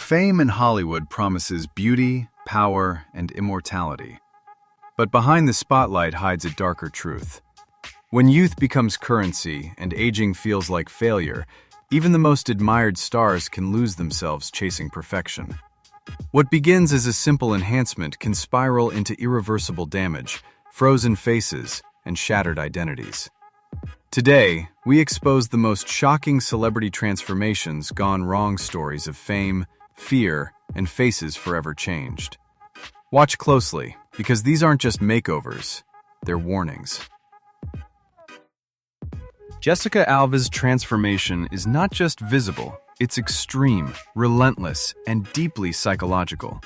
Fame in Hollywood promises beauty, power, and immortality. But behind the spotlight hides a darker truth. When youth becomes currency and aging feels like failure, even the most admired stars can lose themselves chasing perfection. What begins as a simple enhancement can spiral into irreversible damage, frozen faces, and shattered identities. Today, we expose the most shocking celebrity transformations gone wrong stories of fame, fear, and faces forever changed. Watch closely, because these aren't just makeovers, they're warnings. Jessica Alves' transformation is not just visible, it's extreme, relentless, and deeply psychological.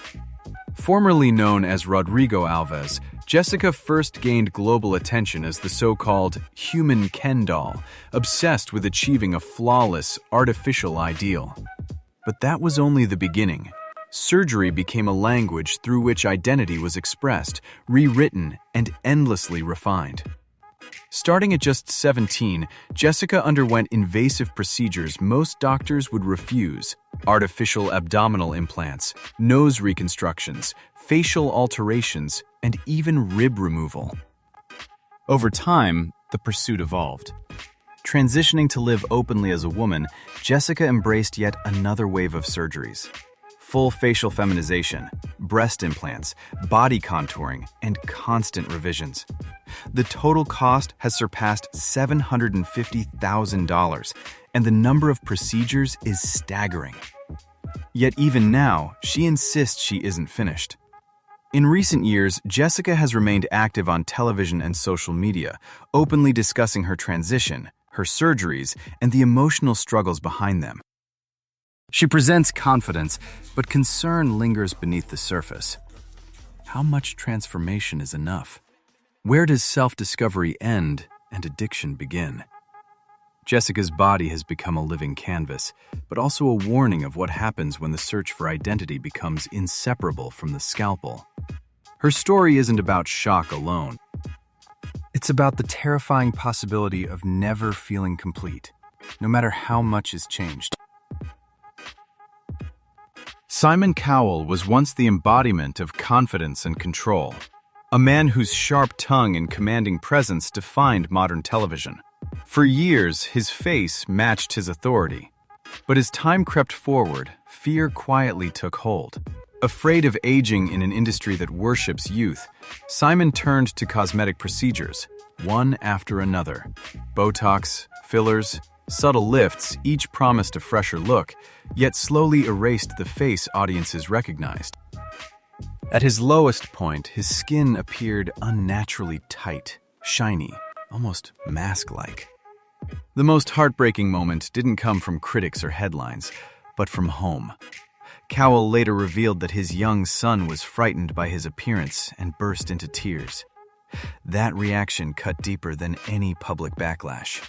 Formerly known as Rodrigo Alves, Jessica first gained global attention as the so-called human Ken doll, obsessed with achieving a flawless, artificial ideal. But that was only the beginning. Surgery became a language through which identity was expressed, rewritten, and endlessly refined. Starting at just 17, Jessica underwent invasive procedures most doctors would refuse: artificial abdominal implants, nose reconstructions, facial alterations, and even rib removal. Over time, the pursuit evolved. Transitioning to live openly as a woman, Jessica embraced yet another wave of surgeries. Full facial feminization, breast implants, body contouring, and constant revisions. The total cost has surpassed $750,000, and the number of procedures is staggering. Yet even now, she insists she isn't finished. In recent years, Jessica has remained active on television and social media, openly discussing her transition, her surgeries, and the emotional struggles behind them. She presents confidence, but concern lingers beneath the surface. How much transformation is enough? Where does self-discovery end and addiction begin? Jessica's body has become a living canvas, but also a warning of what happens when the search for identity becomes inseparable from the scalpel. Her story isn't about shock alone. It's about the terrifying possibility of never feeling complete, no matter how much has changed. Simon Cowell was once the embodiment of confidence and control, a man whose sharp tongue and commanding presence defined modern television. For years, his face matched his authority. But as time crept forward, fear quietly took hold. Afraid of aging in an industry that worships youth, Simon turned to cosmetic procedures, one after another. Botox, fillers, subtle lifts each promised a fresher look, yet slowly erased the face audiences recognized. At his lowest point, his skin appeared unnaturally tight, shiny, almost mask-like. The most heartbreaking moment didn't come from critics or headlines, but from home. Cowell later revealed that his young son was frightened by his appearance and burst into tears. That reaction cut deeper than any public backlash.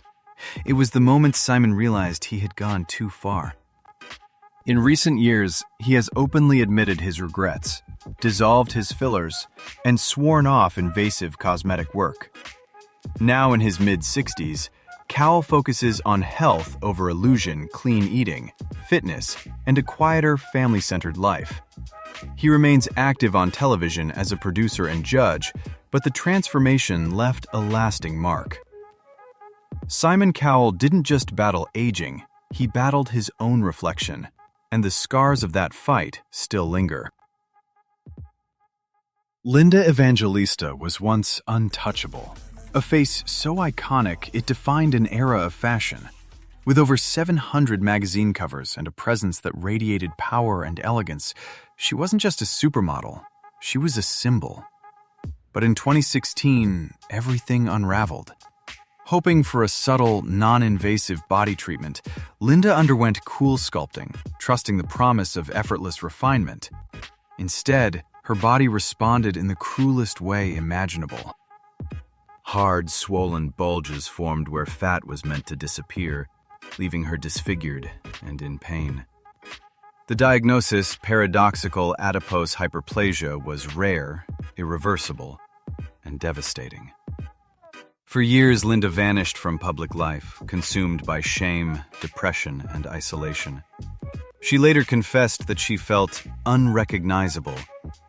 It was the moment Simon realized he had gone too far. In recent years, he has openly admitted his regrets, dissolved his fillers, and sworn off invasive cosmetic work. Now in his mid-60s, Cowell focuses on health over illusion, clean eating, fitness, and a quieter, family-centered life. He remains active on television as a producer and judge, but the transformation left a lasting mark. Simon Cowell didn't just battle aging, he battled his own reflection, and the scars of that fight still linger. Linda Evangelista was once untouchable. A face so iconic it defined an era of fashion. With over 700 magazine covers and a presence that radiated power and elegance, she wasn't just a supermodel, she was a symbol. But in 2016, everything unraveled. Hoping for a subtle, non-invasive body treatment, Linda underwent cool sculpting, trusting the promise of effortless refinement. Instead, her body responded in the cruelest way imaginable. Hard, swollen bulges formed where fat was meant to disappear, leaving her disfigured and in pain. The diagnosis, paradoxical adipose hyperplasia, was rare, irreversible, and devastating. For years, Linda vanished from public life, consumed by shame, depression, and isolation. She later confessed that she felt unrecognizable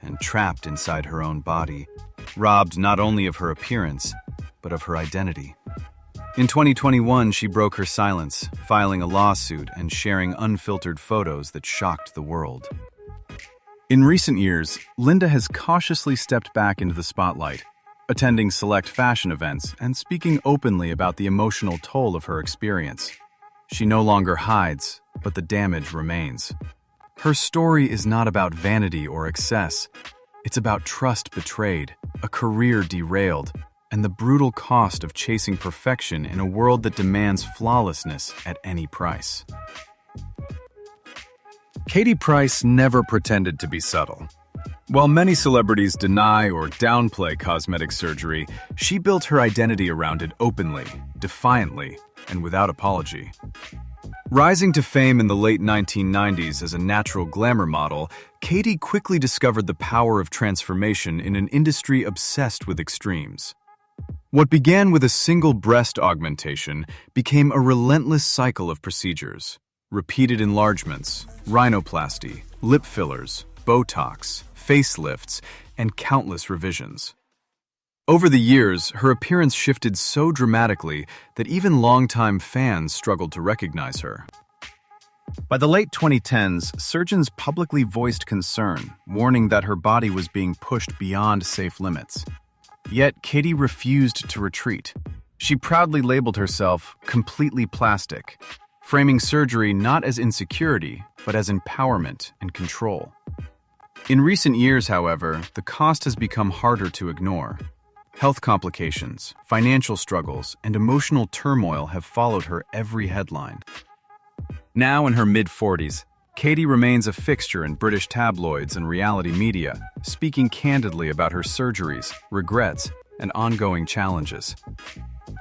and trapped inside her own body, robbed not only of her appearance, but of her identity. In 2021, she broke her silence, filing a lawsuit and sharing unfiltered photos that shocked the world. In recent years, Linda has cautiously stepped back into the spotlight, attending select fashion events and speaking openly about the emotional toll of her experience. She no longer hides, but the damage remains. Her story is not about vanity or excess. It's about trust betrayed, a career derailed, and the brutal cost of chasing perfection in a world that demands flawlessness at any price. Katy Price never pretended to be subtle. While many celebrities deny or downplay cosmetic surgery, she built her identity around it openly, defiantly, and without apology. Rising to fame in the late 1990s as a natural glamour model, Katy quickly discovered the power of transformation in an industry obsessed with extremes. What began with a single breast augmentation became a relentless cycle of procedures. Repeated enlargements, rhinoplasty, lip fillers, Botox, facelifts, and countless revisions. Over the years, her appearance shifted so dramatically that even longtime fans struggled to recognize her. By the late 2010s, surgeons publicly voiced concern, warning that her body was being pushed beyond safe limits. Yet, Katy refused to retreat. She proudly labeled herself completely plastic, framing surgery not as insecurity, but as empowerment and control. In recent years, however, the cost has become harder to ignore. Health complications, financial struggles, and emotional turmoil have followed her every headline. Now in her mid-40s, Katy remains a fixture in British tabloids and reality media, speaking candidly about her surgeries, regrets, and ongoing challenges.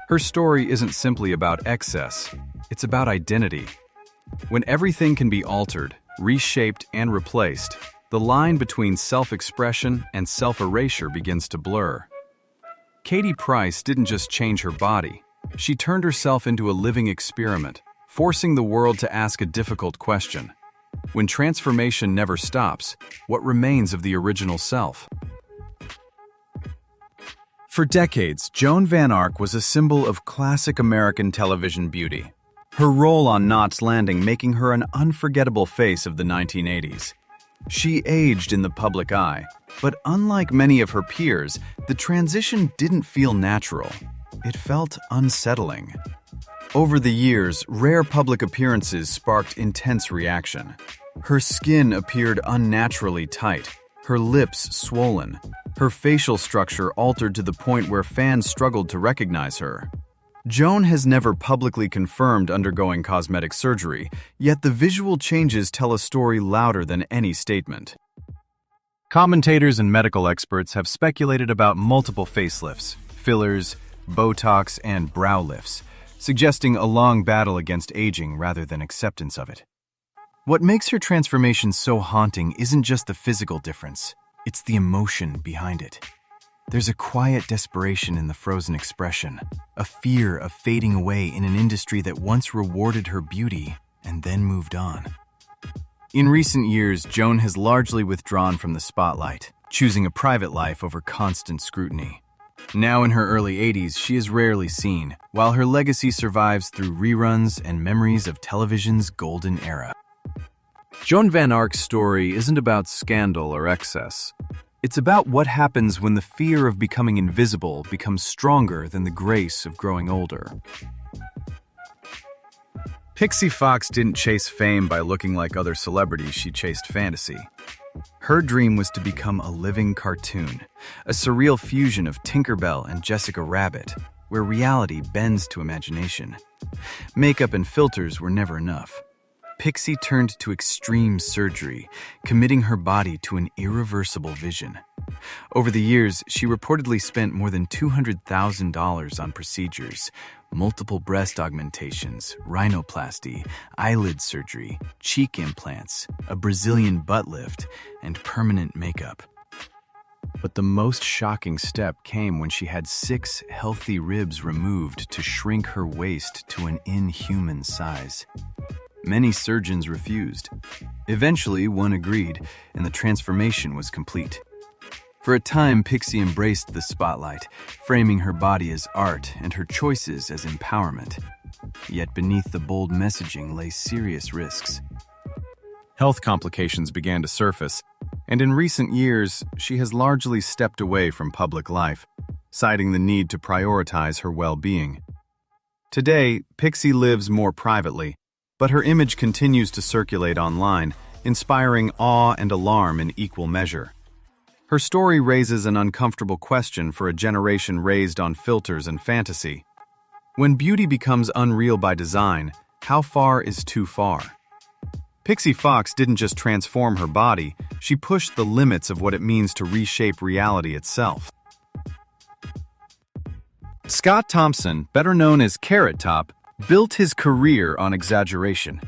Her story isn't simply about excess, it's about identity. When everything can be altered, reshaped, and replaced, the line between self-expression and self-erasure begins to blur. Katy Price didn't just change her body, she turned herself into a living experiment, forcing the world to ask a difficult question. When transformation never stops, what remains of the original self? For decades, Joan Van Ark was a symbol of classic American television beauty. Her role on Knots Landing making her an unforgettable face of the 1980s. She aged in the public eye, but unlike many of her peers, the transition didn't feel natural. It felt unsettling. Over the years, rare public appearances sparked intense reaction. Her skin appeared unnaturally tight, her lips swollen, her facial structure altered to the point where fans struggled to recognize her. Joan has never publicly confirmed undergoing cosmetic surgery, yet the visual changes tell a story louder than any statement. Commentators and medical experts have speculated about multiple facelifts, fillers, Botox, and brow lifts, suggesting a long battle against aging rather than acceptance of it. What makes her transformation so haunting isn't just the physical difference, it's the emotion behind it. There's a quiet desperation in the frozen expression, a fear of fading away in an industry that once rewarded her beauty and then moved on. In recent years, Joan has largely withdrawn from the spotlight, choosing a private life over constant scrutiny. Now in her early 80s, she is rarely seen, while her legacy survives through reruns and memories of television's golden era. Joan Van Ark's story isn't about scandal or excess. It's about what happens when the fear of becoming invisible becomes stronger than the grace of growing older. Pixee Fox didn't chase fame by looking like other celebrities, she chased fantasy. Her dream was to become a living cartoon, a surreal fusion of Tinkerbell and Jessica Rabbit, where reality bends to imagination. Makeup and filters were never enough. Pixee turned to extreme surgery, committing her body to an irreversible vision. Over the years, she reportedly spent more than $200,000 on procedures, multiple breast augmentations, rhinoplasty, eyelid surgery, cheek implants, a Brazilian butt lift, and permanent makeup. But the most shocking step came when she had 6 healthy ribs removed to shrink her waist to an inhuman size. Many surgeons refused. Eventually, one agreed, and the transformation was complete. For a time, Pixie embraced the spotlight, framing her body as art and her choices as empowerment. Yet beneath the bold messaging lay serious risks. Health complications began to surface, and in recent years, she has largely stepped away from public life, citing the need to prioritize her well-being. Today, Pixie lives more privately, but her image continues to circulate online, inspiring awe and alarm in equal measure. Her story raises an uncomfortable question for a generation raised on filters and fantasy. When beauty becomes unreal by design, how far is too far? Pixee Fox didn't just transform her body, she pushed the limits of what it means to reshape reality itself. Scott Thompson, better known as Carrot Top, built his career on exaggeration.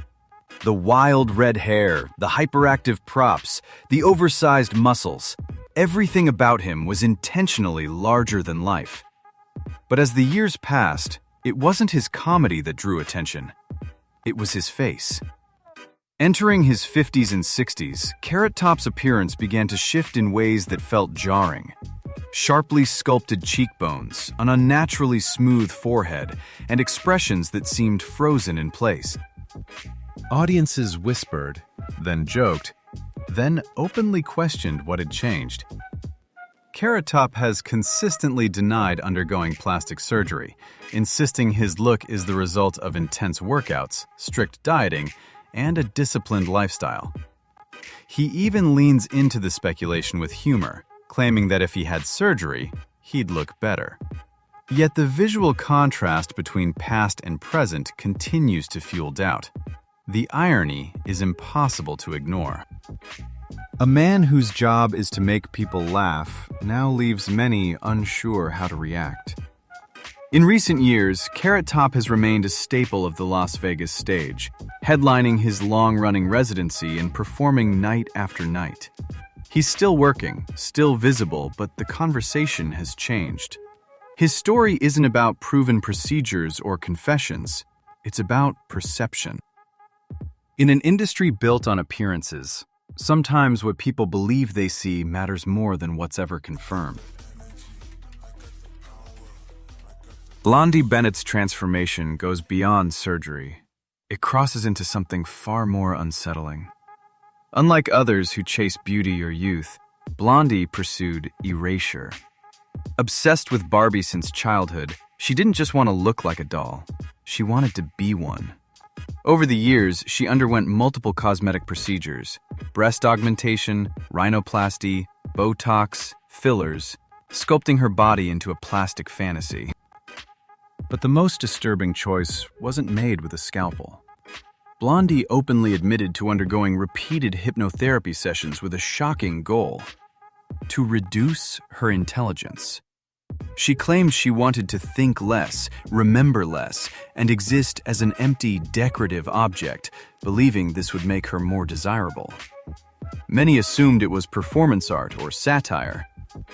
The wild red hair, the hyperactive props, the oversized muscles, everything about him was intentionally larger than life. But as the years passed, it wasn't his comedy that drew attention. It was his face. Entering his 50s and 60s, Carrot Top's appearance began to shift in ways that felt jarring. Sharply sculpted cheekbones, an unnaturally smooth forehead, and expressions that seemed frozen in place. Audiences whispered, then joked, then openly questioned what had changed. Carrot Top has consistently denied undergoing plastic surgery, insisting his look is the result of intense workouts, strict dieting, and a disciplined lifestyle. He even leans into the speculation with humor, claiming that if he had surgery, he'd look better. Yet the visual contrast between past and present continues to fuel doubt. The irony is impossible to ignore. A man whose job is to make people laugh now leaves many unsure how to react. In recent years, Carrot Top has remained a staple of the Las Vegas stage, headlining his long-running residency and performing night after night. He's still working, still visible, but the conversation has changed. His story isn't about proven procedures or confessions. It's about perception. In an industry built on appearances, sometimes what people believe they see matters more than what's ever confirmed. Blondie Bennett's transformation goes beyond surgery. It crosses into something far more unsettling. Unlike others who chase beauty or youth, Blondie pursued erasure. Obsessed with Barbie since childhood, she didn't just want to look like a doll. She wanted to be one. Over the years, she underwent multiple cosmetic procedures: breast augmentation, rhinoplasty, Botox, fillers, sculpting her body into a plastic fantasy. But the most disturbing choice wasn't made with a scalpel. Blondie openly admitted to undergoing repeated hypnotherapy sessions with a shocking goal: to reduce her intelligence. She claimed she wanted to think less, remember less, and exist as an empty, decorative object, believing this would make her more desirable. Many assumed it was performance art or satire.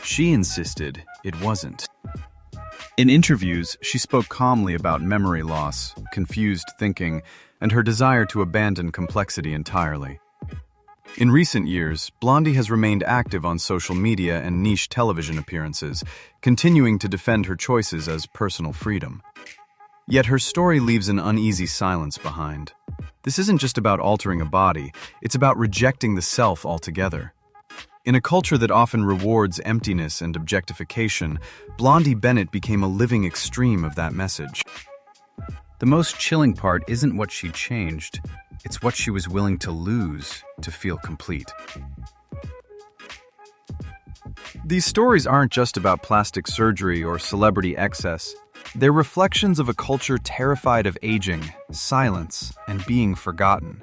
She insisted it wasn't. In interviews, she spoke calmly about memory loss, confused thinking, and her desire to abandon complexity entirely. In recent years, Blondie has remained active on social media and niche television appearances, continuing to defend her choices as personal freedom. Yet her story leaves an uneasy silence behind. This isn't just about altering a body, it's about rejecting the self altogether. In a culture that often rewards emptiness and objectification, Blondie Bennett became a living extreme of that message. The most chilling part isn't what she changed, it's what she was willing to lose to feel complete. These stories aren't just about plastic surgery or celebrity excess. They're reflections of a culture terrified of aging, silence, and being forgotten.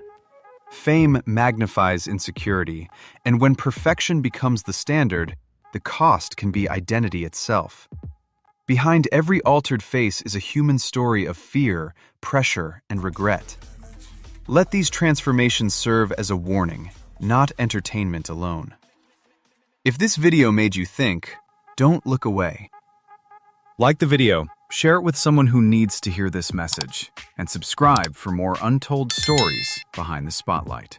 Fame magnifies insecurity, and when perfection becomes the standard, the cost can be identity itself. Behind every altered face is a human story of fear, pressure, and regret. Let these transformations serve as a warning, not entertainment alone. If this video made you think, don't look away. Like the video, Share it with someone who needs to hear this message, and subscribe for more untold stories behind the spotlight.